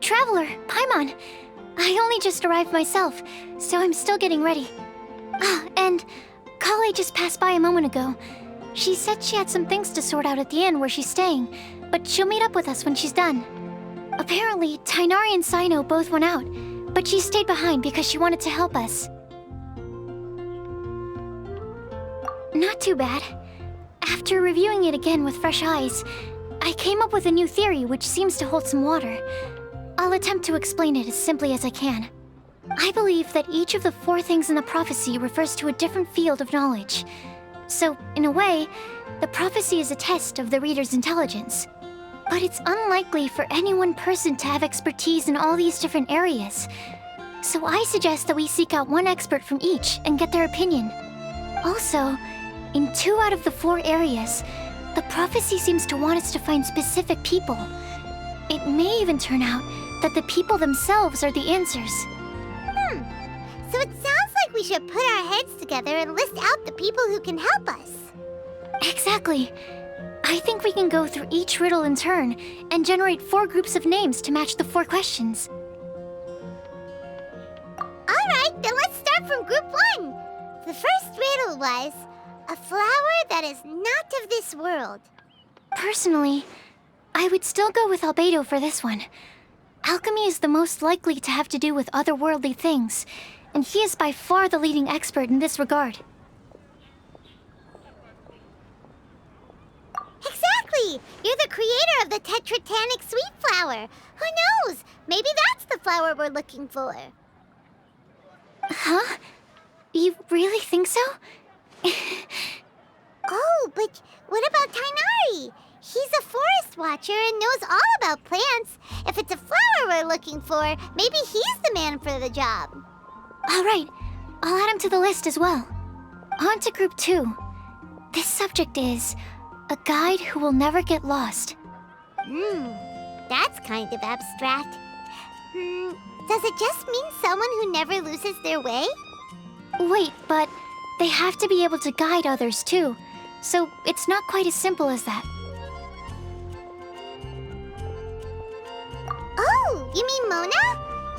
Traveler, Paimon. I only just arrived myself, so I'm still getting ready. Ah, and Colleae just passed by a moment ago. She said she had some things to sort out at the inn where she's staying, but she'll meet up with us when she's done. Apparently, Tighnari and Sino both went out, but she stayed behind because she wanted to help us. Not too bad. After reviewing it again with fresh eyes, I came up with a new theory which seems to hold some water. I'll attempt to explain it as simply as I can. I believe that each of the 4 things in the prophecy refers to a different field of knowledge. So, in a way, the prophecy is a test of the reader's intelligence. But it's unlikely for any one person to have expertise in all these different areas. So I suggest that we seek out one expert from each and get their opinion. Also, in 2 out of the 4 areas, the prophecy seems to want us to find specific people. It may even turn out that the people themselves are the answers. So it sounds like we should put our heads together and list out the people who can help us. Exactly. I think we can go through each riddle in turn and generate 4 groups of names to match the 4 questions. Alright, then let's start from group 1. The first riddle was, a flower that is not of this world. Personally, I would still go with Albedo for this one. Alchemy is the most likely to have to do with otherworldly things, and he is by far the leading expert in this regard. Exactly! You're the creator of the tetratanic sweet flower. Who knows? Maybe that's the flower we're looking for. Huh? You really think so? Oh, but what about Tighnari? He's a forest watcher and knows all about plants. If it's a flower we're looking for, maybe he's the man for the job. Alright, I'll add him to the list as well. On to group 2. This subject is a guide who will never get lost. That's kind of abstract. Does it just mean someone who never loses their way? Wait, but they have to be able to guide others too, so it's not quite as simple as that. Oh, you mean Mona?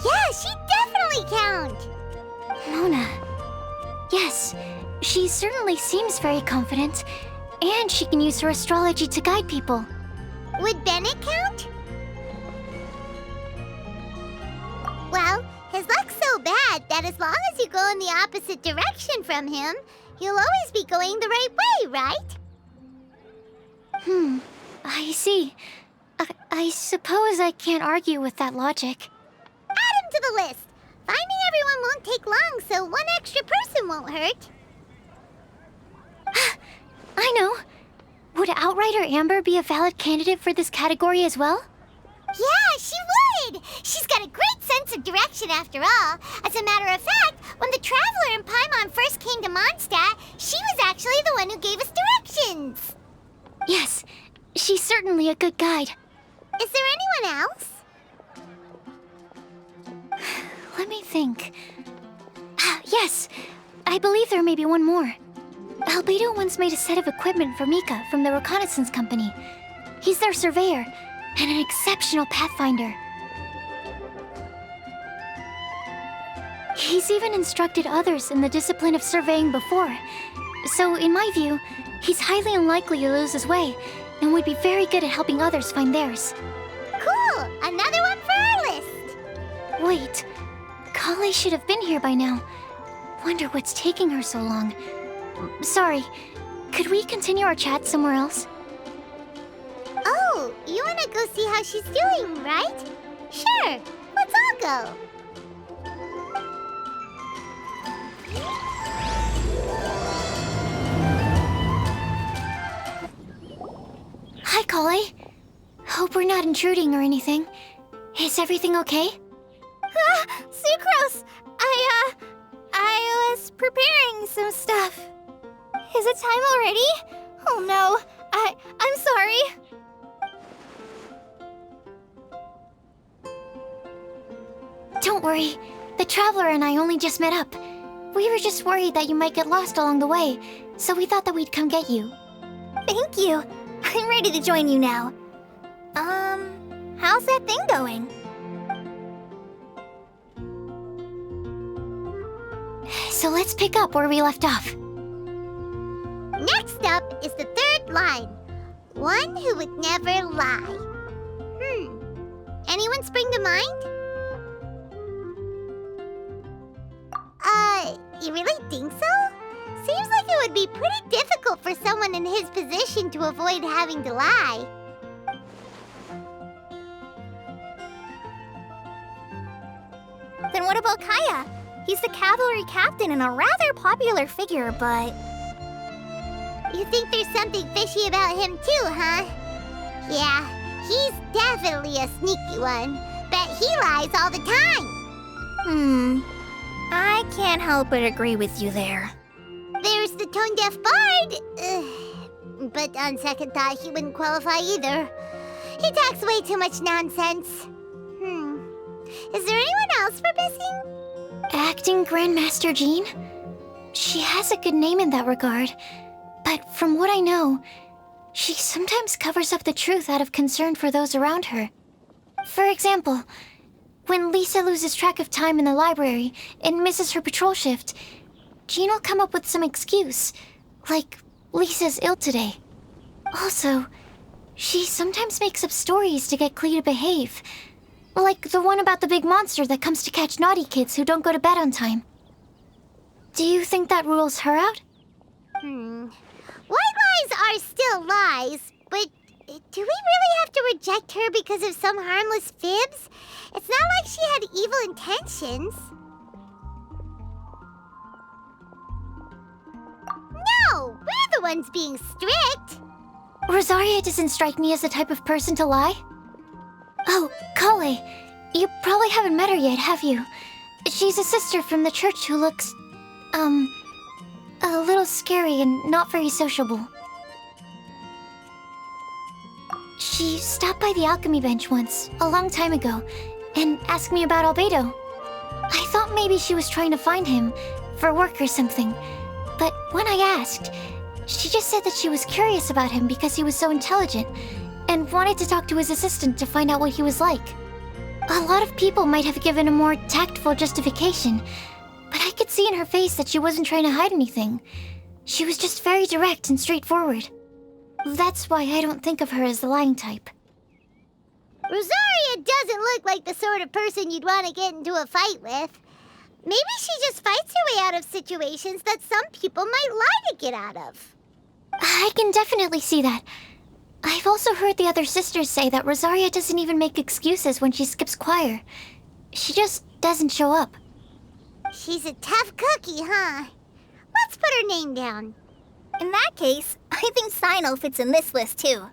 Yeah, she definitely count. Mona. Yes, she certainly seems very confident, and she can use her astrology to guide people. Would Bennett count? Well, his luck's so bad that as long as you go in the opposite direction from him, you'll always be going the right way, right? I see. I suppose I can't argue with that logic. Add him to the list. Finding everyone won't take long, so one extra person won't hurt. I know. Would Outrider Amber be a valid candidate for this category as well? Yeah, she would! She's got a great sense of direction after all. As a matter of fact, when the Traveler and Paimon first came to Mondstadt, she was actually the one who gave us directions. Yes, she's certainly a good guide. Is there anyone else? Let me think. Yes, I believe there may be one more. Albedo once made a set of equipment for Mika from the reconnaissance company. He's their surveyor and an exceptional pathfinder. He's even instructed others in the discipline of surveying before. So, in my view, he's highly unlikely to lose his way and would be very good at helping others find theirs. Cool! Another one for our list! Wait, Colleae should have been here by now. Wonder what's taking her so long. Sorry, could we continue our chat somewhere else? Oh, you wanna go see how she's doing, right? Sure, let's all go. Hi, Colleae. Hope we're not intruding or anything. Is everything okay? Sucrose! I was preparing some stuff. Is it time already? Oh no, I'm sorry. Don't worry. The Traveler and I only just met up. We were just worried that you might get lost along the way, so we thought that we'd come get you. Thank you. I'm ready to join you now. How's that thing going? So let's pick up where we left off. Next up is the third line. One who would never lie. Anyone spring to mind? You really think so? Seems like it would be pretty difficult for someone in his position to avoid having to lie. Then what about Kaya? He's the cavalry captain and a rather popular figure, but... You think there's something fishy about him too, huh? Yeah, he's definitely a sneaky one. Bet he lies all the time. I can't help but agree with you there. There's the tone-deaf bard. But on second thought, he wouldn't qualify either. He talks way too much nonsense. Is there anyone else we're missing? Acting Grandmaster Jean? She has a good name in that regard. But from what I know, she sometimes covers up the truth out of concern for those around her. For example, when Lisa loses track of time in the library and misses her patrol shift, Jean will come up with some excuse, like Lisa's ill today. Also, she sometimes makes up stories to get Clee to behave, like the one about the big monster that comes to catch naughty kids who don't go to bed on time. Do you think that rules her out? White lies are still lies, but do we really have to reject her because of some harmless fibs? It's not like she had evil intentions. No, we're the ones being strict. Rosaria doesn't strike me as the type of person to lie. Oh, Colleyi, you probably haven't met her yet, have you? She's a sister from the church who looks, a little scary and not very sociable. She stopped by the alchemy bench once, a long time ago, and asked me about Albedo. I thought maybe she was trying to find him, for work or something. But when I asked, she just said that she was curious about him because he was so intelligent, and wanted to talk to his assistant to find out what he was like. A lot of people might have given a more tactful justification, but I could see in her face that she wasn't trying to hide anything. She was just very direct and straightforward. That's why I don't think of her as the lying type. Rosaria doesn't look like the sort of person you'd want to get into a fight with. Maybe she just fights her way out of situations that some people might lie to get out of. I can definitely see that. I've also heard the other sisters say that Rosaria doesn't even make excuses when she skips choir. She just doesn't show up. She's a tough cookie, huh? Let's put her name down. In that case, I think Sino fits in this list too.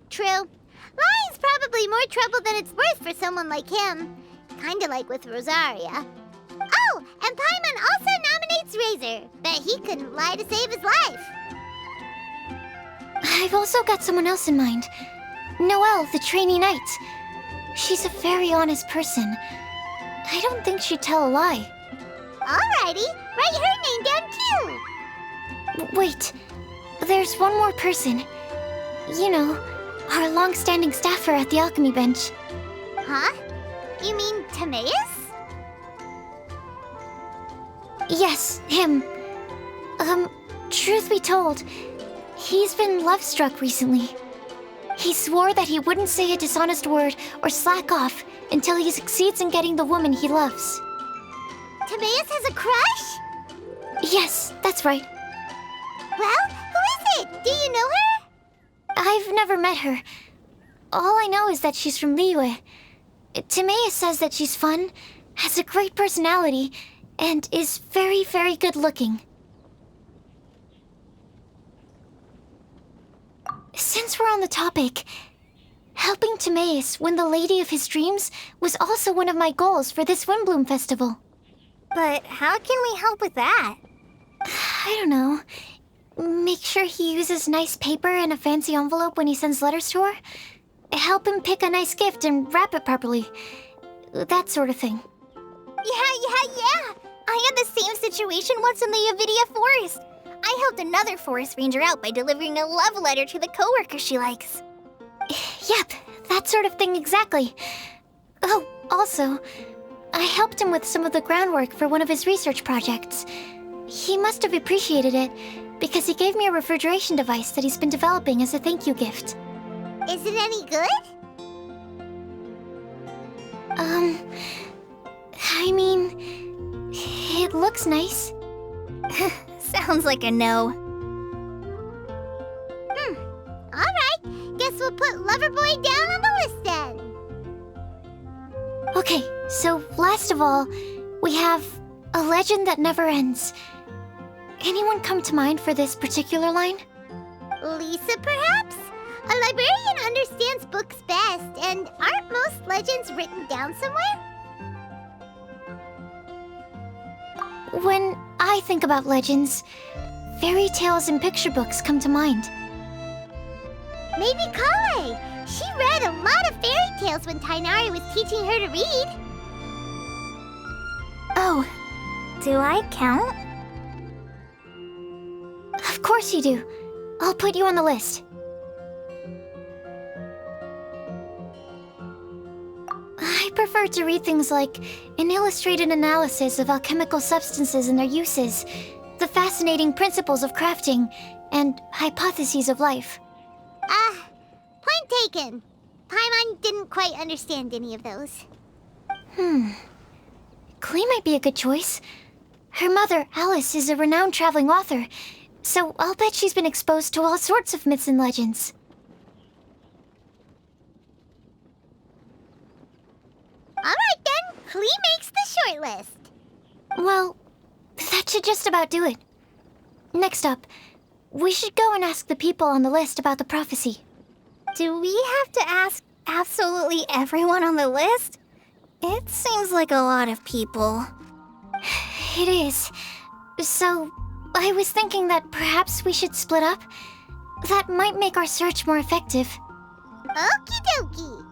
True. Lying's probably more trouble than it's worth for someone like him. Kinda like with Rosaria. Oh, and Paimon also nominates Razor. Bet he couldn't lie to save his life. I've also got someone else in mind. Noelle, the trainee knight. She's a very honest person. I don't think she'd tell a lie. Alrighty, write her name down too. Wait, there's one more person. You know, our long-standing staffer at the alchemy bench. Huh? You mean Timaeus? Yes, him. Truth be told, he's been love-struck recently. He swore that he wouldn't say a dishonest word or slack off until he succeeds in getting the woman he loves. Timaeus has a crush? Yes, that's right. Well, who is it? Do you know her? I've never met her. All I know is that she's from Liyue. Timaeus says that she's fun, has a great personality, and is very, very good-looking. Since we're on the topic, helping Timaeus win the lady of his dreams was also one of my goals for this Windbloom Festival. But how can we help with that? I don't know. Make sure he uses nice paper and a fancy envelope when he sends letters to her. Help him pick a nice gift and wrap it properly. That sort of thing. Yeah. I had the same situation once in the Avidia Forest. I helped another forest ranger out by delivering a love letter to the coworker she likes. Yep, that sort of thing exactly. Oh, also, I helped him with some of the groundwork for one of his research projects. He must have appreciated it, because he gave me a refrigeration device that he's been developing as a thank you gift. Is it any good? I mean, it looks nice. Sounds like a no. Alright, guess we'll put Loverboy down on the list then. Okay, so last of all, we have a legend that never ends. Anyone come to mind for this particular line? Lisa, perhaps? A librarian understands books best, and aren't most legends written down somewhere? When I think about legends, fairy tales and picture books come to mind. Maybe Colleyi. She read a lot of fairy tales when Tainari was teaching her to read. Oh, do I count? Of course you do. I'll put you on the list. I prefer to read things like an illustrated analysis of alchemical substances and their uses, the fascinating principles of crafting, and hypotheses of life. Point taken. Paimon didn't quite understand any of those. Klee might be a good choice. Her mother, Alice, is a renowned traveling author, so I'll bet she's been exposed to all sorts of myths and legends. Alright then, Klee makes the short list. Well, that should just about do it. Next up, we should go and ask the people on the list about the prophecy. Do we have to ask absolutely everyone on the list? It seems like a lot of people. It is. So, I was thinking that perhaps we should split up. That might make our search more effective. Okie dokie.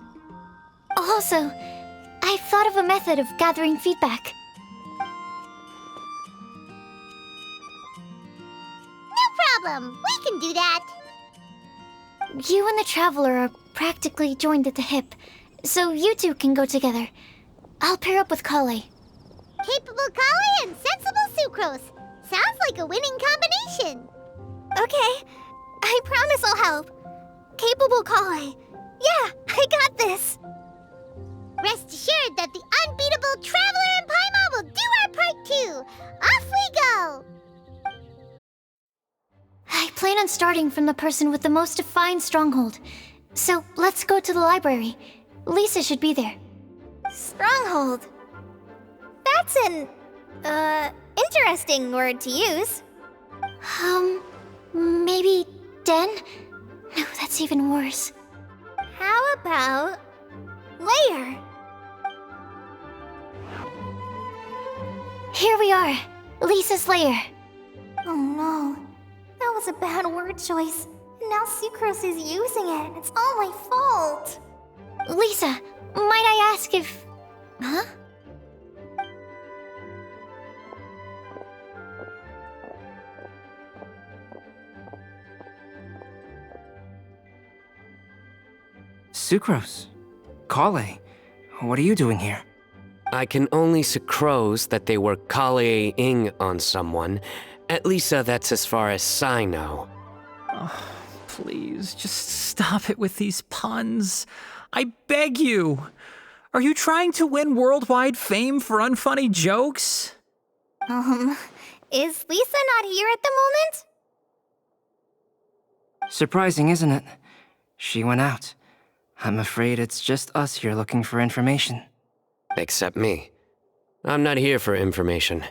Also, I've thought of a method of gathering feedback. No problem, we can do that. You and the Traveler are practically joined at the hip, so you two can go together. I'll pair up with Colleyi. Capable Colleyi and sensible Sucrose. Sounds like a winning combination. Okay, I promise I'll help. Capable Colleyi. Yeah, I got this. Rest assured that the unbeatable Traveler and Paimon will do our part too. Off we go! I plan on starting from the person with the most defined stronghold. So let's go to the library. Lisa should be there. Stronghold. That's an, interesting word to use. Maybe den? No, that's even worse. How about lair? Here we are, Lisa's lair. Oh no, that was a bad word choice. And now Sucrose is using it. It's all my fault. Lisa, might I ask if... Huh? Sucrose. Colleyi. What are you doing here? I can only sucrose that they were Colleyi-ing on someone. At least that's as far as I know. Oh, please, just stop it with these puns. I beg you. Are you trying to win worldwide fame for unfunny jokes? Is Lisa not here at the moment? Surprising, isn't it? She went out. I'm afraid it's just us here looking for information. Except me. I'm not here for information.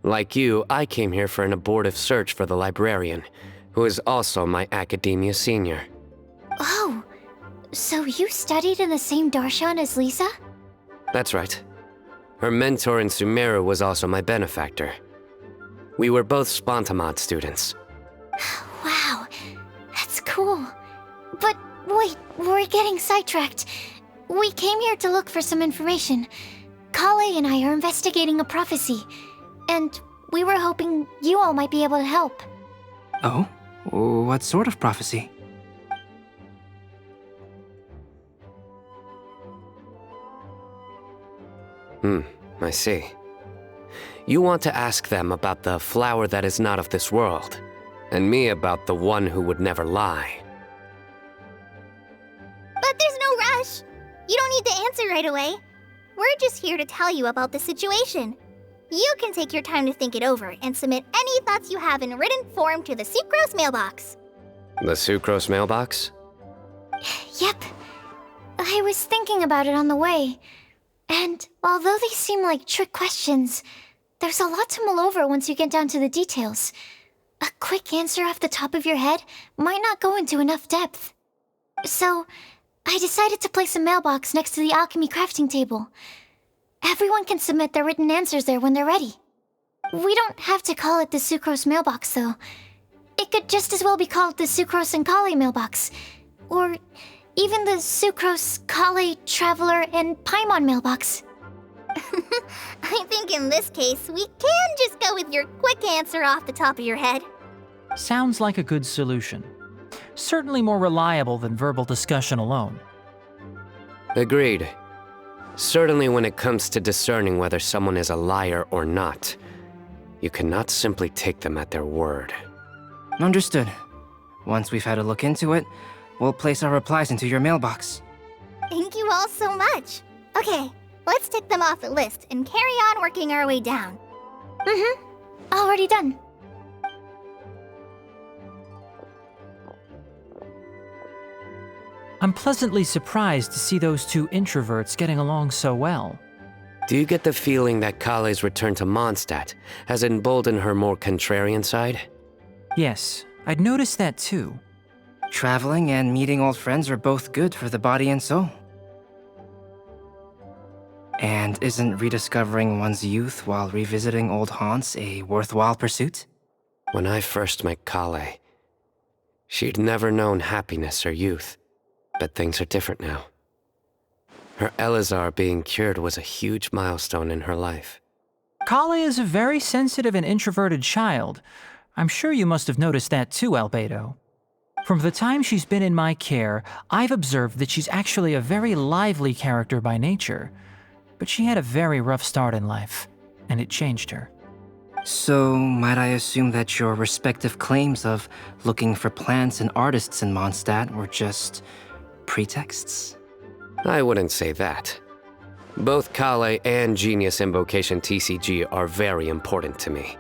Like you, I came here for an abortive search for the librarian, who is also my academia senior. Oh, so you studied in the same darshan as Lisa? That's right. Her mentor in Sumeru was also my benefactor. We were both Spontamod students. Wow, that's cool. But wait, we're getting sidetracked. We came here to look for some information. Colleyi and I are investigating a prophecy, and we were hoping you all might be able to help. Oh? What sort of prophecy? I see. You want to ask them about the flower that is not of this world, and me about the one who would never lie. But there's no rush. You don't need to answer right away. We're just here to tell you about the situation. You can take your time to think it over and submit any thoughts you have in written form to the sucrose mailbox. The sucrose mailbox? Yep. I was thinking about it on the way. And although they seem like trick questions, there's a lot to mull over once you get down to the details. A quick answer off the top of your head might not go into enough depth. So, I decided to place a mailbox next to the alchemy crafting table. Everyone can submit their written answers there when they're ready. We don't have to call it the Sucrose mailbox, though. It could just as well be called the Sucrose and Colleyi mailbox. Or even the Sucrose, Colleyi, Traveler, and Paimon mailbox. I think in this case, we can just go with your quick answer off the top of your head. Sounds like a good solution. Certainly more reliable than verbal discussion alone. Agreed. Certainly when it comes to discerning whether someone is a liar or not, you cannot simply take them at their word. Understood. Once we've had a look into it, we'll place our replies into your mailbox. Thank you all so much. Okay, let's tick them off the list and carry on working our way down. Already done. I'm pleasantly surprised to see those two introverts getting along so well. Do you get the feeling that Kalle's return to Mondstadt has emboldened her more contrarian side? Yes, I'd noticed that too. Traveling and meeting old friends are both good for the body and soul. And isn't rediscovering one's youth while revisiting old haunts a worthwhile pursuit? When I first met Kalle, she'd never known happiness or youth. But things are different now. Her Elazar being cured was a huge milestone in her life. Kalle is a very sensitive and introverted child. I'm sure you must have noticed that too, Albedo. From the time she's been in my care, I've observed that she's actually a very lively character by nature. But she had a very rough start in life, and it changed her. So, might I assume that your respective claims of looking for plants and artists in Mondstadt were just pretexts? I wouldn't say that. Both Kalle and Genius Invocation TCG are very important to me.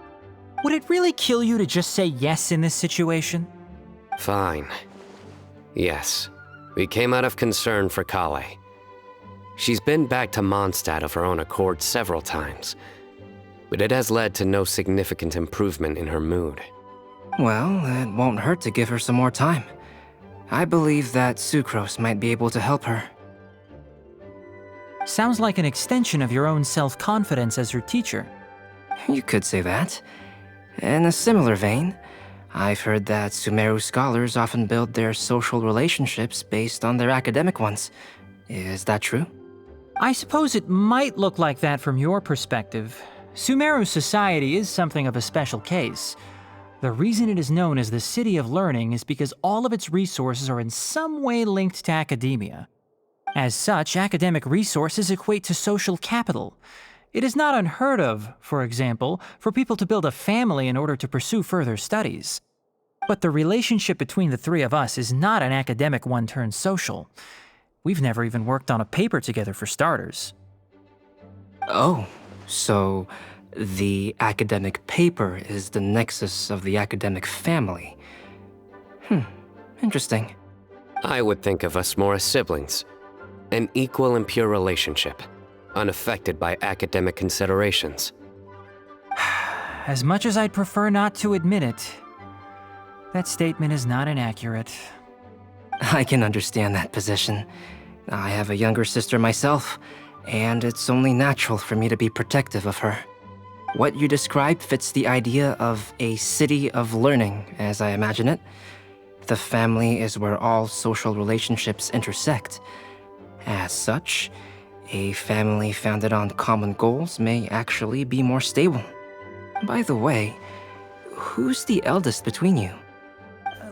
Would it really kill you to just say yes in this situation? Fine. Yes, we came out of concern for Kalle. She's been back to Mondstadt of her own accord several times, but it has led to no significant improvement in her mood. Well, it won't hurt to give her some more time. I believe that Sucrose might be able to help her. Sounds like an extension of your own self-confidence as her teacher. You could say that. In a similar vein, I've heard that Sumeru scholars often build their social relationships based on their academic ones. Is that true? I suppose it might look like that from your perspective. Sumeru society is something of a special case. The reason it is known as the City of Learning is because all of its resources are in some way linked to academia. As such, academic resources equate to social capital. It is not unheard of, for example, for people to build a family in order to pursue further studies. But the relationship between the three of us is not an academic one turned social. We've never even worked on a paper together for starters. Oh, so the academic paper is the nexus of the academic family. Interesting. I would think of us more as siblings. An equal and pure relationship, unaffected by academic considerations. As much as I'd prefer not to admit it, that statement is not inaccurate. I can understand that position. I have a younger sister myself, and it's only natural for me to be protective of her. What you described fits the idea of a city of learning, as I imagine it. The family is where all social relationships intersect. As such, a family founded on common goals may actually be more stable. By the way, who's the eldest between you?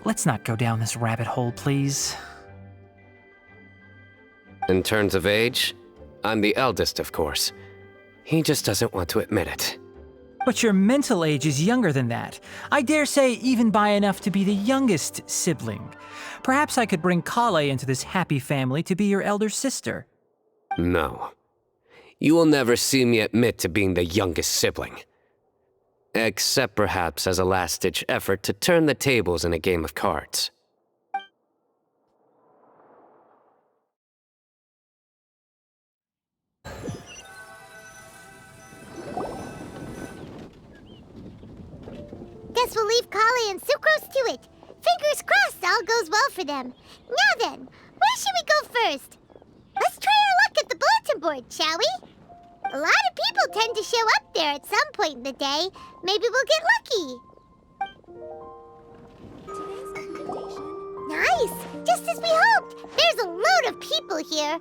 Let's not go down this rabbit hole, please. In terms of age, I'm the eldest, of course. He just doesn't want to admit it. But your mental age is younger than that. I dare say even by enough to be the youngest sibling. Perhaps I could bring Colleyi into this happy family to be your elder sister. No. You will never see me admit to being the youngest sibling. Except perhaps as a last-ditch effort to turn the tables in a game of cards. Guess we'll leave Colleyi and Sucrose to it. Fingers crossed all goes well for them. Now then, where should we go first? Let's try our luck at the bulletin board, shall we? A lot of people tend to show up there at some point in the day. Maybe we'll get lucky. Nice! Just as we hoped! There's a load of people here.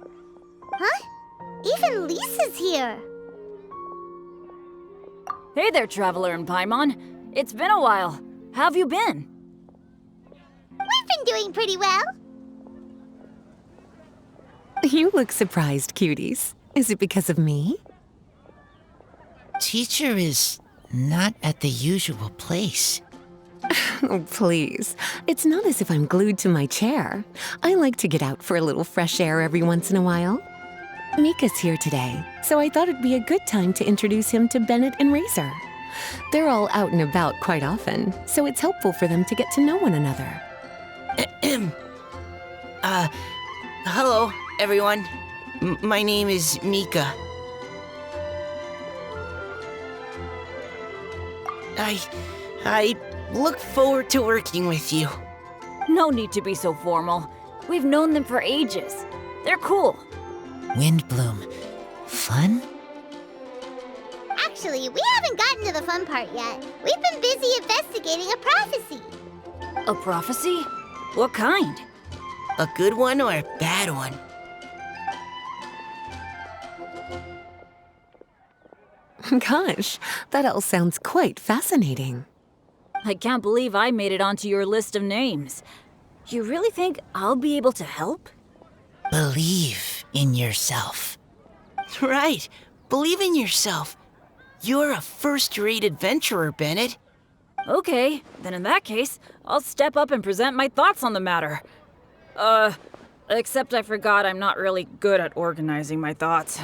Huh? Even Lisa's here. Hey there, Traveler in Paimon. It's been a while. How have you been? We've been doing pretty well. You look surprised, cuties. Is it because of me? Teacher is not at the usual place. Oh, please. It's not as if I'm glued to my chair. I like to get out for a little fresh air every once in a while. Mika's here today, so I thought it'd be a good time to introduce him to Bennett and Razor. They're all out and about quite often, so it's helpful for them to get to know one another. Hello, everyone. My name is Mika. I look forward to working with you. No need to be so formal. We've known them for ages. They're cool. Windbloom. Fun? Actually, we haven't gotten to the fun part yet. We've been busy investigating a prophecy. A prophecy? What kind? A good one or a bad one? Gosh, that all sounds quite fascinating. I can't believe I made it onto your list of names. You really think I'll be able to help? Believe in yourself. Right. Believe in yourself. You're a first-rate adventurer, Bennett. Okay, then in that case, I'll step up and present my thoughts on the matter. Except I forgot I'm not really good at organizing my thoughts.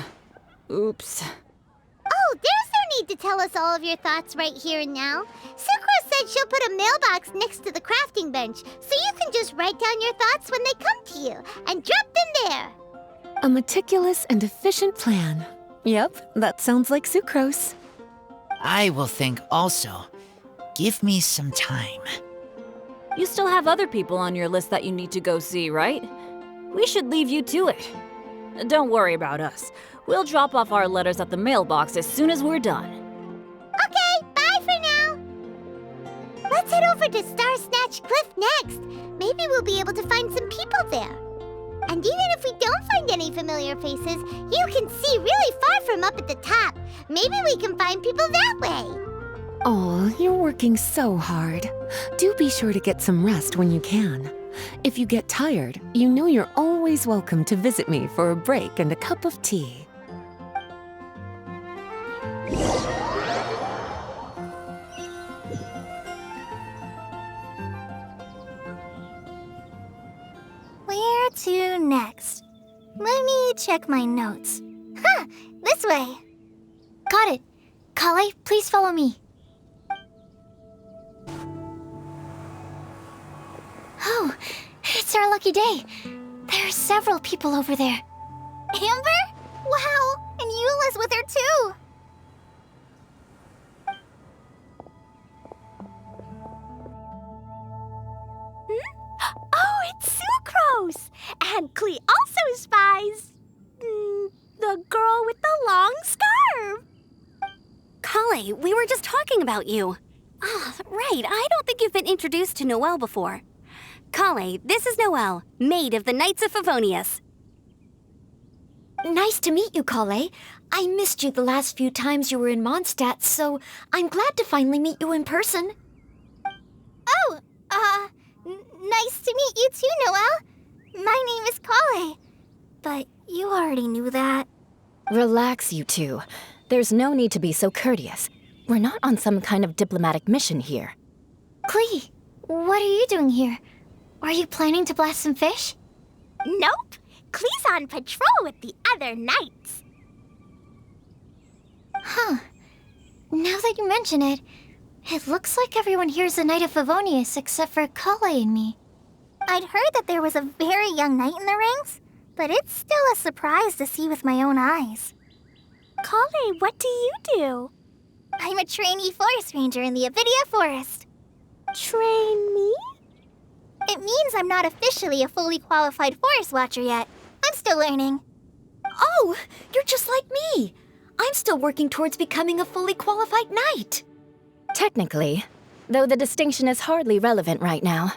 Oops. Oh, there's no need to tell us all of your thoughts right here and now. Sucrose said she'll put a mailbox next to the crafting bench, so you can just write down your thoughts when they come to you, and drop them there. A meticulous and efficient plan. Yep, that sounds like Sucrose. I will think also. Give me some time. You still have other people on your list that you need to go see, right? We should leave you to it. Don't worry about us. We'll drop off our letters at the mailbox as soon as we're done. Okay, bye for now. Let's head over to Star Snatch Cliff next. Maybe we'll be able to find some people there. And even if we don't find any familiar faces, you can see really far from up at the top. Maybe we can find people that way. Oh, you're working so hard. Do be sure to get some rest when you can. If you get tired, you know you're always welcome to visit me for a break and a cup of tea. Where to next? Let me check my notes. Huh, this way. Got it. Colleyi, please follow me. Oh, it's our lucky day. There are several people over there. Amber? Wow, and Eula's with her too. Oh, it's Sucrose! And Klee also spies the girl with the long scarf. Colleyi, we were just talking about you. Ah, right, I don't think you've been introduced to Noelle before. Colleyi, this is Noelle, maid of the Knights of Favonius. Nice to meet you, Colleyi. I missed you the last few times you were in Mondstadt, so I'm glad to finally meet you in person. Oh, nice to meet you too, Noelle. My name is Colleyi. But you already knew that. Relax, you two. There's no need to be so courteous. We're not on some kind of diplomatic mission here. Klee, what are you doing here? Are you planning to blast some fish? Nope. Klee's on patrol with the other knights. Huh. Now that you mention it, it looks like everyone here is a Knight of Favonius except for Colleyi and me. I'd heard that there was a very young knight in the ranks, but it's still a surprise to see with my own eyes. Colleyi, what do you do? I'm a trainee forest ranger in the Avidia Forest. Trainee? It means I'm not officially a fully qualified forest watcher yet. I'm still learning. Oh, you're just like me. I'm still working towards becoming a fully qualified knight. Technically, though the distinction is hardly relevant right now.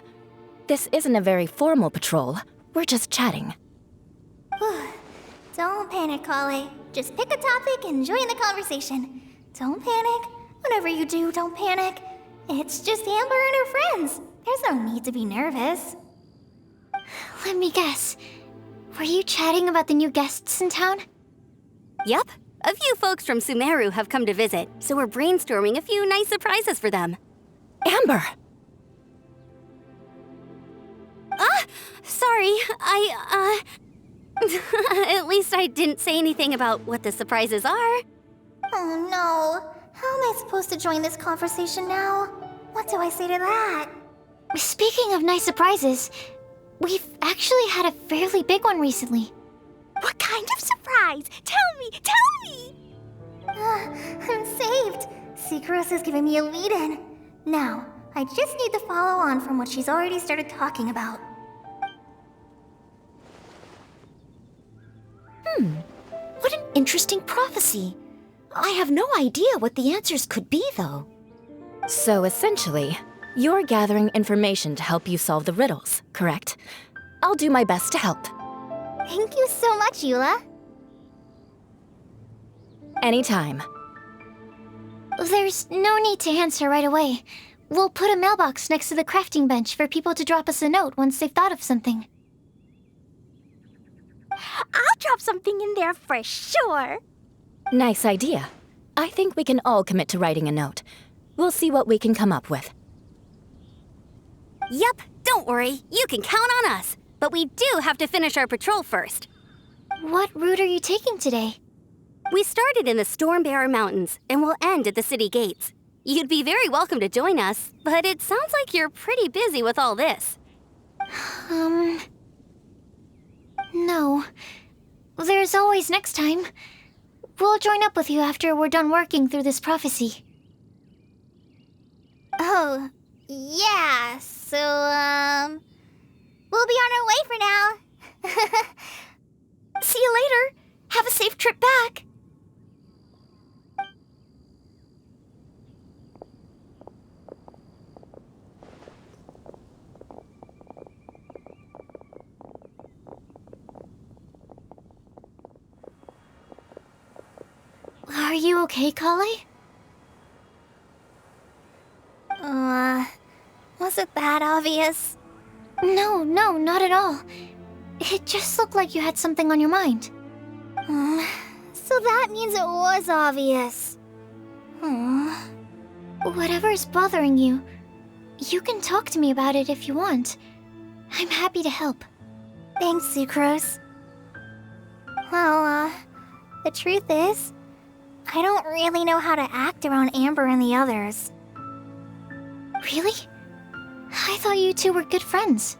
This isn't a very formal patrol. We're just chatting. Don't panic, Colleyi. Just pick a topic and join the conversation. Don't panic. Whatever you do, don't panic. It's just Amber and her friends. There's no need to be nervous. Let me guess. Were you chatting about the new guests in town? Yup. A few folks from Sumeru have come to visit, so we're brainstorming a few nice surprises for them. Amber! Sorry, At least I didn't say anything about what the surprises are. Oh no. How am I supposed to join this conversation now? What do I say to that? Speaking of nice surprises, we've actually had a fairly big one recently. What kind of surprise? Tell me! I'm saved. Saharozoi is giving me a lead-in. Now, I just need to follow on from what she's already started talking about. What an interesting prophecy. I have no idea what the answers could be, though. So essentially, you're gathering information to help you solve the riddles, correct? I'll do my best to help. Thank you so much, Eula. Anytime. There's no need to answer right away. We'll put a mailbox next to the crafting bench for people to drop us a note once they've thought of something. I'll drop something in there for sure. Nice idea. I think we can all commit to writing a note. We'll see what we can come up with. Yup, don't worry. You can count on us. But we do have to finish our patrol first. What route are you taking today? We started in the Stormbearer Mountains, and we'll end at the city gates. You'd be very welcome to join us, but it sounds like you're pretty busy with all this. No. There's always next time. We'll join up with you after we're done working through this prophecy. Oh, yeah, so, we'll be on our way for now. See you later. Have a safe trip back. Are you okay, Colleyi? Was it that obvious? No, not at all. It just looked like you had something on your mind. So that means it was obvious. Whatever's bothering you, you can talk to me about it if you want. I'm happy to help. Thanks, Sucrose. Well, the truth is, I don't really know how to act around Amber and the others. Really? I thought you two were good friends.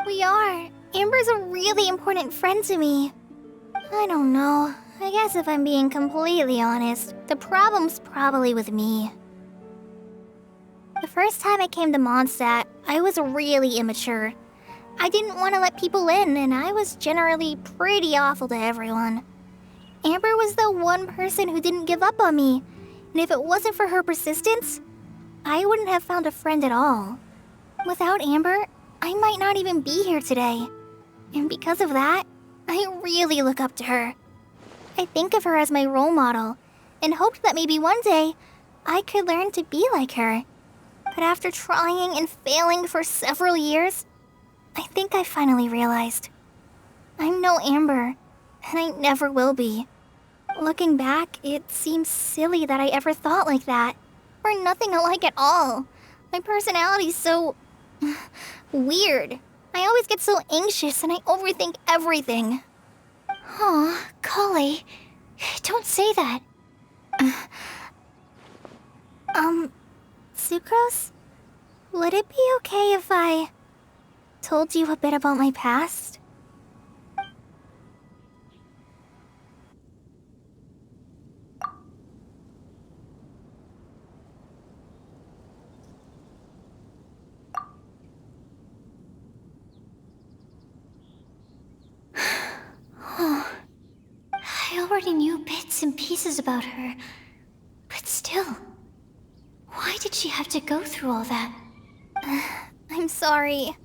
We are. Amber's a really important friend to me. I don't know. I guess if I'm being completely honest, the problem's probably with me. The first time I came to Mondstadt, I was really immature. I didn't want to let people in, and I was generally pretty awful to everyone. Amber was the one person who didn't give up on me, and if it wasn't for her persistence, I wouldn't have found a friend at all. Without Amber, I might not even be here today. And because of that, I really look up to her. I think of her as my role model, and hoped that maybe one day, I could learn to be like her. But after trying and failing for several years, I think I finally realized. I'm no Amber, and I never will be. Looking back, it seems silly that I ever thought like that. We're nothing alike at all. My personality's so... weird. I always get so anxious and I overthink everything. Aw, Collie, don't say that. Sucrose? Would it be okay if I told you a bit about my past? I already knew bits and pieces about her, but still, why did she have to go through all that? I'm sorry.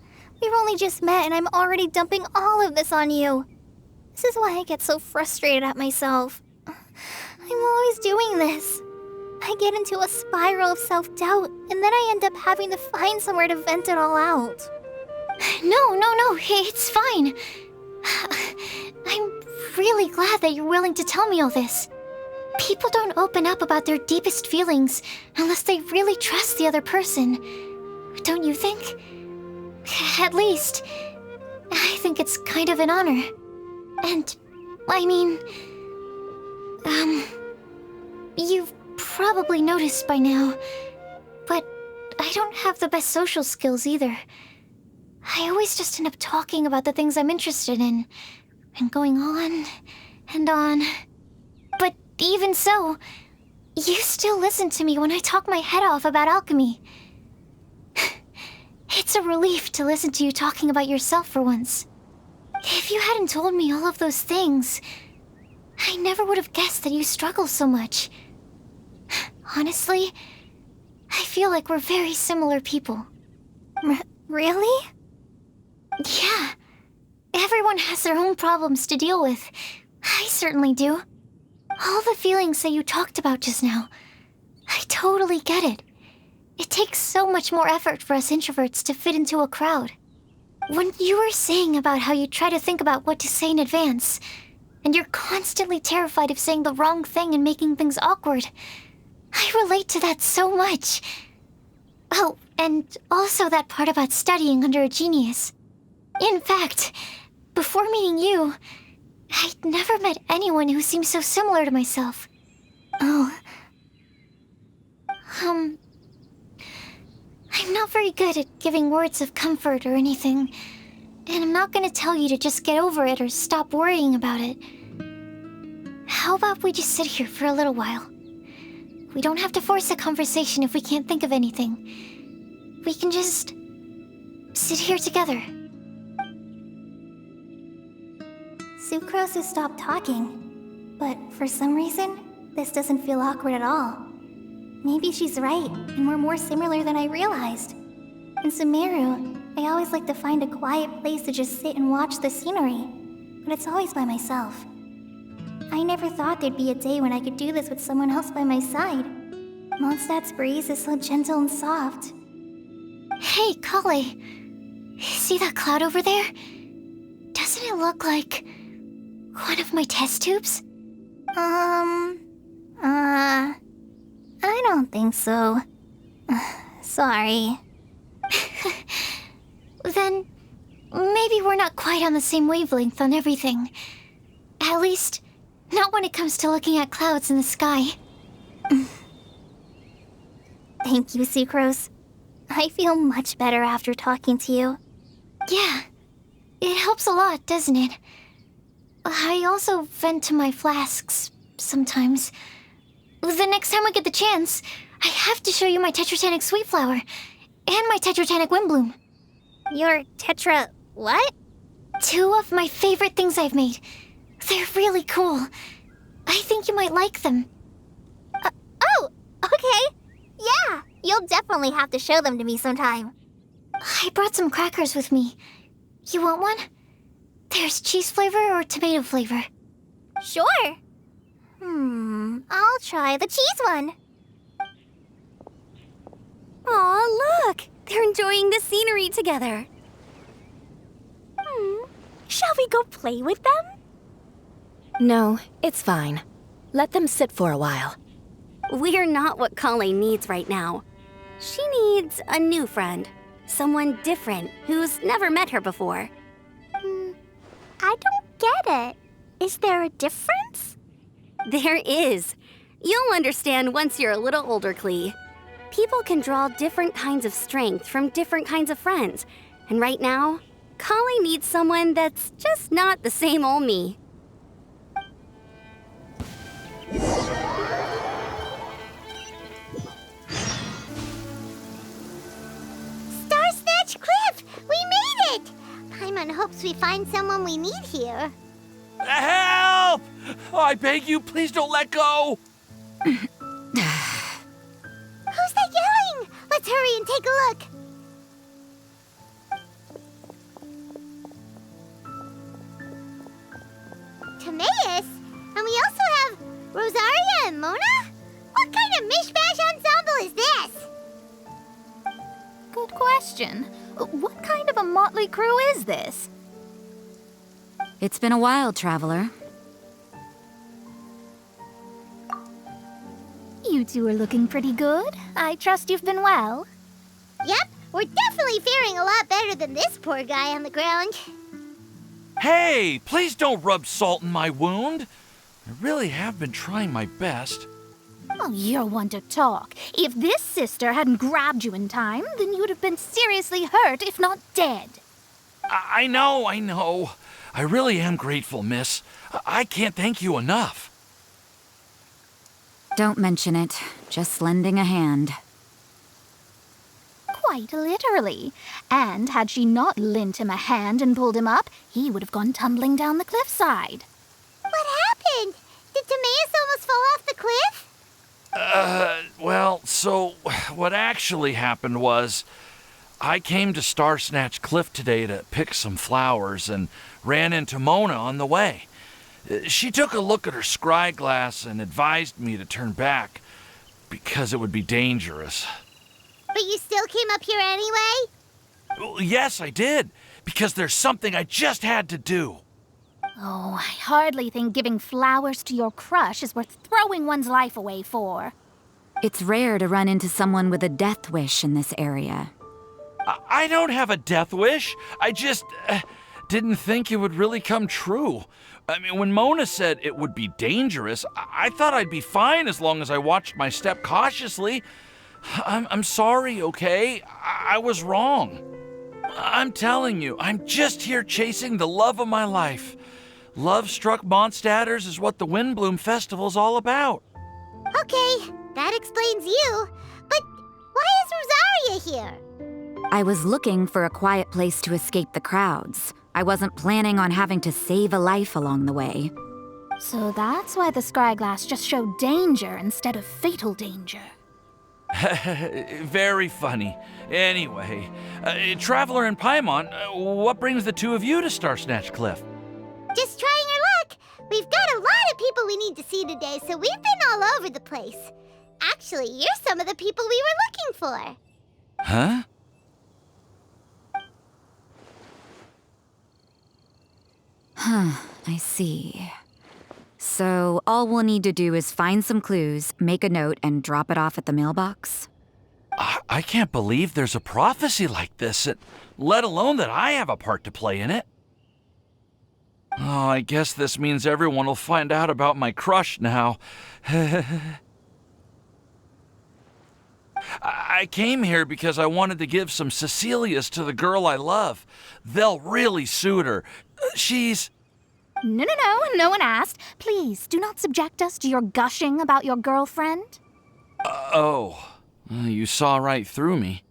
We've only just met and I'm already dumping all of this on you. This is why I get so frustrated at myself. I'm always doing this. I get into a spiral of self-doubt, and then I end up having to find somewhere to vent it all out. No, it's fine. I'm really glad that you're willing to tell me all this. People don't open up about their deepest feelings unless they really trust the other person. Don't you think? At least, I think it's kind of an honor. And, I mean... you've probably noticed by now, but I don't have the best social skills either. I always just end up talking about the things I'm interested in, and going on and on. But even so, you still listen to me when I talk my head off about alchemy. It's a relief to listen to you talking about yourself for once. If you hadn't told me all of those things, I never would have guessed that you struggle so much. Honestly, I feel like we're very similar people. Really? Yeah. Everyone has their own problems to deal with. I certainly do. All the feelings that you talked about just now, I totally get it. It takes so much more effort for us introverts to fit into a crowd. When you were saying about how you try to think about what to say in advance, and you're constantly terrified of saying the wrong thing and making things awkward, I relate to that so much. Oh, and also that part about studying under a genius. In fact, before meeting you, I'd never met anyone who seemed so similar to myself. Oh. I'm not very good at giving words of comfort or anything, and I'm not gonna tell you to just get over it or stop worrying about it. How about we just sit here for a little while? We don't have to force a conversation if we can't think of anything. We can just sit here together. Sucrose has stopped talking, but for some reason, this doesn't feel awkward at all. Maybe she's right, and we're more similar than I realized. In Sumeru, I always like to find a quiet place to just sit and watch the scenery, but it's always by myself. I never thought there'd be a day when I could do this with someone else by my side. Mondstadt's breeze is so gentle and soft. Hey, Collie. See that cloud over there? Doesn't it look like one of my test tubes? I don't think so. Sorry. Then maybe we're not quite on the same wavelength on everything. At least, not when it comes to looking at clouds in the sky. Thank you, Sucrose. I feel much better after talking to you. Yeah, it helps a lot, doesn't it? I also vent to my flasks sometimes. The next time I get the chance, I have to show you my Tetratanic Sweet Flower and my Tetratanic Windbloom. Your Tetra... what? 2 of my favorite things I've made. They're really cool. I think you might like them. Oh, okay. Yeah, you'll definitely have to show them to me sometime. I brought some crackers with me. You want one? There's cheese flavor or tomato flavor. Sure. I'll try the cheese one. Aw, look! They're enjoying the scenery together. Shall we go play with them? No, it's fine. Let them sit for a while. We're not what Colleen needs right now. She needs a new friend. Someone different who's never met her before. I don't get it. Is there a difference? There is. You'll understand once you're a little older, Klee. People can draw different kinds of strength from different kinds of friends. And right now, Colleen needs someone that's just not the same old me. Snatch Cliff! We made it! Paimon hopes we find someone we need here. Help! Oh, I beg you, please don't let go! Who's that yelling? Let's hurry and take a look. Timaeus? And we also have Rosaria and Mona? What kind of mishmash ensemble is this? Good question. What kind of a motley crew is this? It's been a while, Traveler. You two are looking pretty good. I trust you've been well. Yep, we're definitely faring a lot better than this poor guy on the ground. Hey, please don't rub salt in my wound. I really have been trying my best. Oh, you're one to talk. If this sister hadn't grabbed you in time, then you'd have been seriously hurt, if not dead. I know. I really am grateful, miss. I can't thank you enough. Don't mention it. Just lending a hand. Quite literally. And had she not lent him a hand and pulled him up, he would have gone tumbling down the cliffside. What happened? Did Timaeus almost fall off the cliff? Well, so what actually happened was I came to Star Snatch Cliff today to pick some flowers and ran into Mona on the way. She took a look at her scry glass and advised me to turn back because it would be dangerous. But you still came up here anyway? Well, yes, I did, because there's something I just had to do. Oh, I hardly think giving flowers to your crush is worth throwing one's life away for. It's rare to run into someone with a death wish in this area. I don't have a death wish. I just didn't think it would really come true. I mean, when Mona said it would be dangerous, I thought I'd be fine as long as I watched my step cautiously. I'm sorry, okay? I was wrong. I'm telling you, I'm just here chasing the love of my life. Love-struck Mondstadters is what the Windbloom Festival's all about. Okay, that explains you. But why is Rosaria here? I was looking for a quiet place to escape the crowds. I wasn't planning on having to save a life along the way. So that's why the scryglass just showed danger instead of fatal danger. Very funny. Anyway, Traveler and Paimon, what brings the two of you to Star Snatch Cliff? Just trying our luck. We've got a lot of people we need to see today, so we've been all over the place. Actually, you're some of the people we were looking for. Huh? I see. So all we'll need to do is find some clues, make a note, and drop it off at the mailbox? I can't believe there's a prophecy like this, let alone that I have a part to play in it. Oh, I guess this means everyone will find out about my crush now. I came here because I wanted to give some Cecilias to the girl I love. They'll really suit her. She's... No one asked. Please, do not subject us to your gushing about your girlfriend. You saw right through me.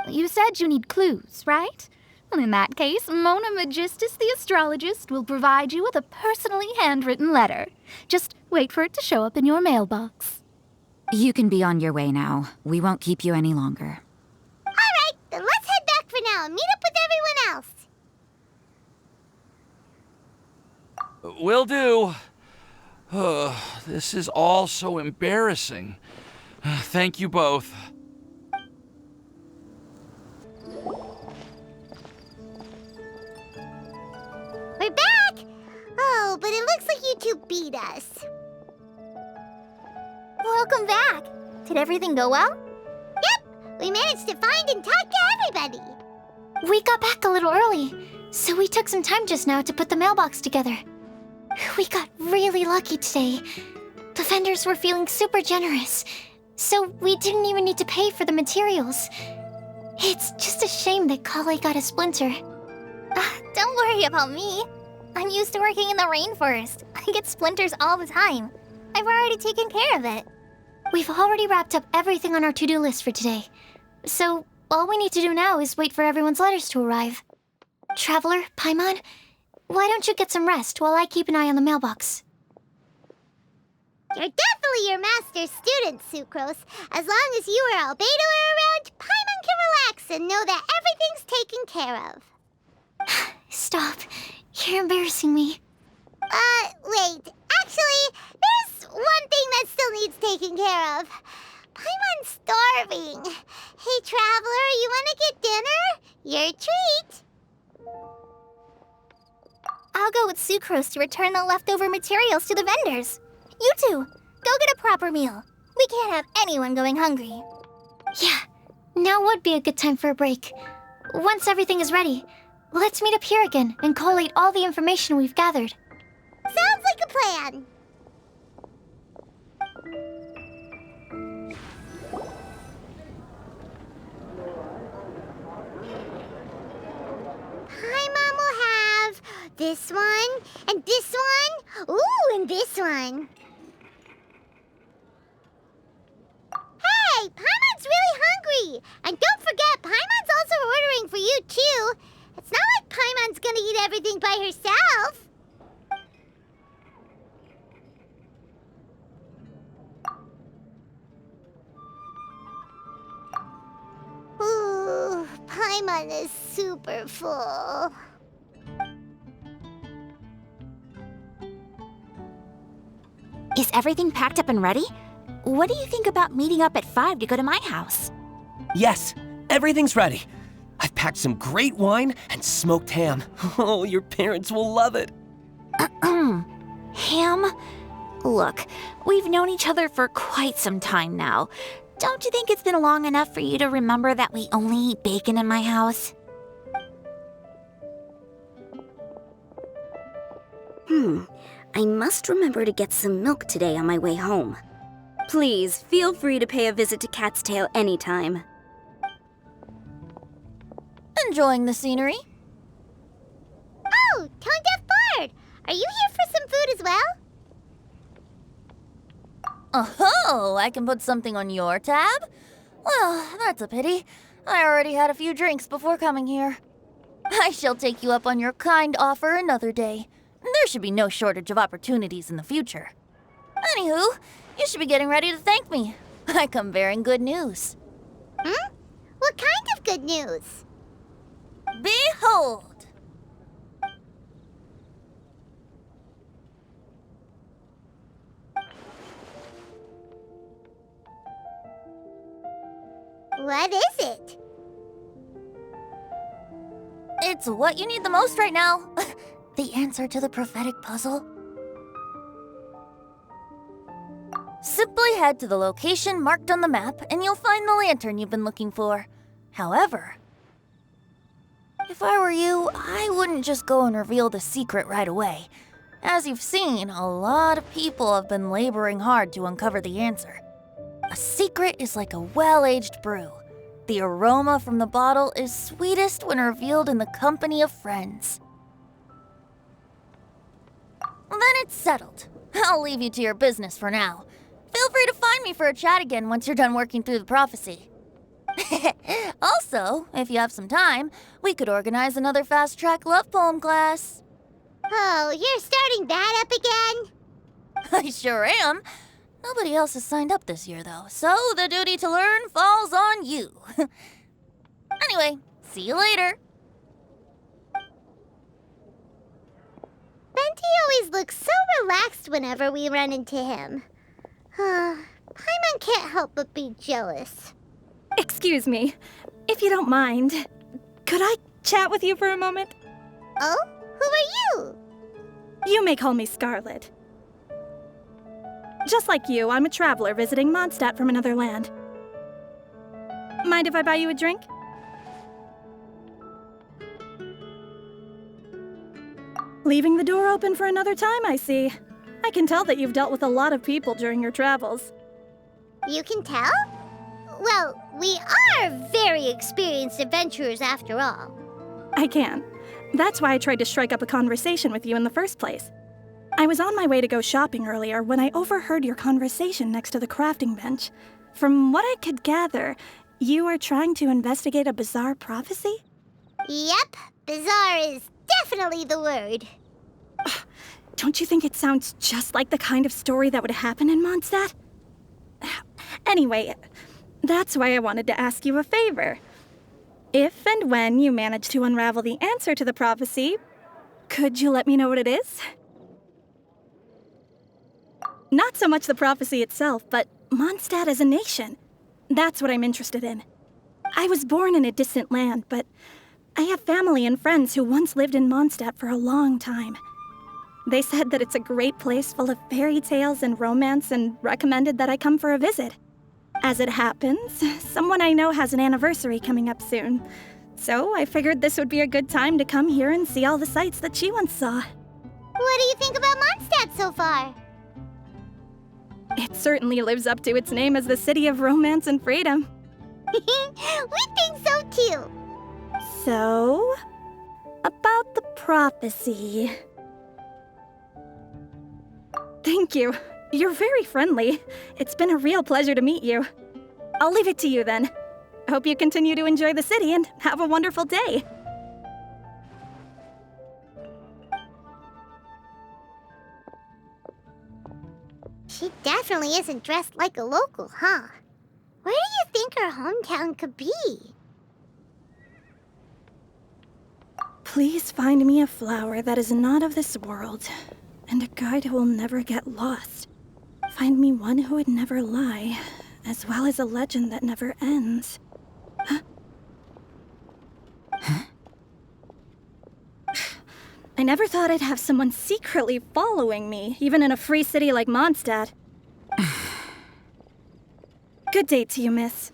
You said you need clues, right? Well, in that case, Mona Magistus the astrologist will provide you with a personally handwritten letter. Just wait for it to show up in your mailbox. You can be on your way now. We won't keep you any longer. All right, then let's head back for now and meet up with everyone else. Will do. This is all so embarrassing. Thank you both. We're back! Oh, but it looks like you two beat us. Welcome back! Did everything go well? Yep, we managed to find and talk to everybody. We got back a little early, so we took some time just now to put the mailbox together. We got really lucky today. The vendors were feeling super generous, so we didn't even need to pay for the materials. It's just a shame that Colleague got a splinter. Don't worry about me. I'm used to working in the rainforest. I get splinters all the time. I've already taken care of it. We've already wrapped up everything on our to-do list for today. So, all we need to do now is wait for everyone's letters to arrive. Traveler, Paimon, why don't you get some rest while I keep an eye on the mailbox? You're definitely your master's student, Sucrose. As long as you or Albedo are around, Paimon can relax and know that everything's taken care of. Stop. You're embarrassing me. Wait. Actually, there's one thing that still needs taking care of. Paimon's starving. Hey, Traveler, you want to get dinner? Your treat. I'll go with Sucrose to return the leftover materials to the vendors. You two, go get a proper meal. We can't have anyone going hungry. Yeah, now would be a good time for a break. Once everything is ready, let's meet up here again and collate all the information we've gathered. Sounds like a plan. Paimon will have this one, and this one, ooh, and this one. Hey, Paimon's really hungry! And don't forget, Paimon's also ordering for you, too. It's not like Paimon's gonna eat everything by herself. Ooh, Paimon is super full. Is everything packed up and ready? What do you think about meeting up at 5 to go to my house? Yes, everything's ready. I've packed some great wine and smoked ham. Oh, your parents will love it. Ham? Look, we've known each other for quite some time now. Don't you think it's been long enough for you to remember that we only eat bacon in my house? I must remember to get some milk today on my way home. Please, feel free to pay a visit to Cat's Tail anytime. Enjoying the scenery? Oh, Tone Deaf Bard! Are you here for some food as well? Oh, I can put something on your tab? Well, that's a pity. I already had a few drinks before coming here. I shall take you up on your kind offer another day. There should be no shortage of opportunities in the future. Anywho, you should be getting ready to thank me. I come bearing good news. What kind of good news? Behold! What is it? It's what you need the most right now. The answer to the prophetic puzzle. Simply head to the location marked on the map and you'll find the lantern you've been looking for. However, if I were you, I wouldn't just go and reveal the secret right away. As you've seen, a lot of people have been laboring hard to uncover the answer. A secret is like a well-aged brew. The aroma from the bottle is sweetest when revealed in the company of friends. Then it's settled. I'll leave you to your business for now. Feel free to find me for a chat again once you're done working through the prophecy. Also, if you have some time, we could organize another fast-track love poem class. Oh, you're starting that up again? I sure am. Nobody else has signed up this year, though, so the duty to learn falls on you. Anyway, see you later. Venti always looks so relaxed whenever we run into him. Paimon can't help but be jealous. Excuse me, if you don't mind, could I chat with you for a moment? Oh? Who are you? You may call me Scarlet. Just like you, I'm a traveler visiting Mondstadt from another land. Mind if I buy you a drink? Leaving the door open for another time, I see. I can tell that you've dealt with a lot of people during your travels. You can tell? Well, we are very experienced adventurers after all. I can. That's why I tried to strike up a conversation with you in the first place. I was on my way to go shopping earlier when I overheard your conversation next to the crafting bench. From what I could gather, you are trying to investigate a bizarre prophecy? Yep, bizarre is definitely the word. Don't you think it sounds just like the kind of story that would happen in Mondstadt? Anyway, that's why I wanted to ask you a favor. If and when you manage to unravel the answer to the prophecy, could you let me know what it is? Not so much the prophecy itself, but Mondstadt as a nation. That's what I'm interested in. I was born in a distant land, but I have family and friends who once lived in Mondstadt for a long time. They said that it's a great place full of fairy tales and romance and recommended that I come for a visit. As it happens, someone I know has an anniversary coming up soon. So I figured this would be a good time to come here and see all the sights that she once saw. What do you think about Mondstadt so far? It certainly lives up to its name as the city of romance and freedom. We think so too. So, about the prophecy. Thank you. You're very friendly. It's been a real pleasure to meet you. I'll leave it to you then. Hope you continue to enjoy the city and have a wonderful day. She definitely isn't dressed like a local, huh? Where do you think her hometown could be? Please find me a flower that is not of this world, and a guide who will never get lost. Find me one who would never lie, as well as a legend that never ends. Huh? I never thought I'd have someone secretly following me, even in a free city like Mondstadt. Good day to you, miss.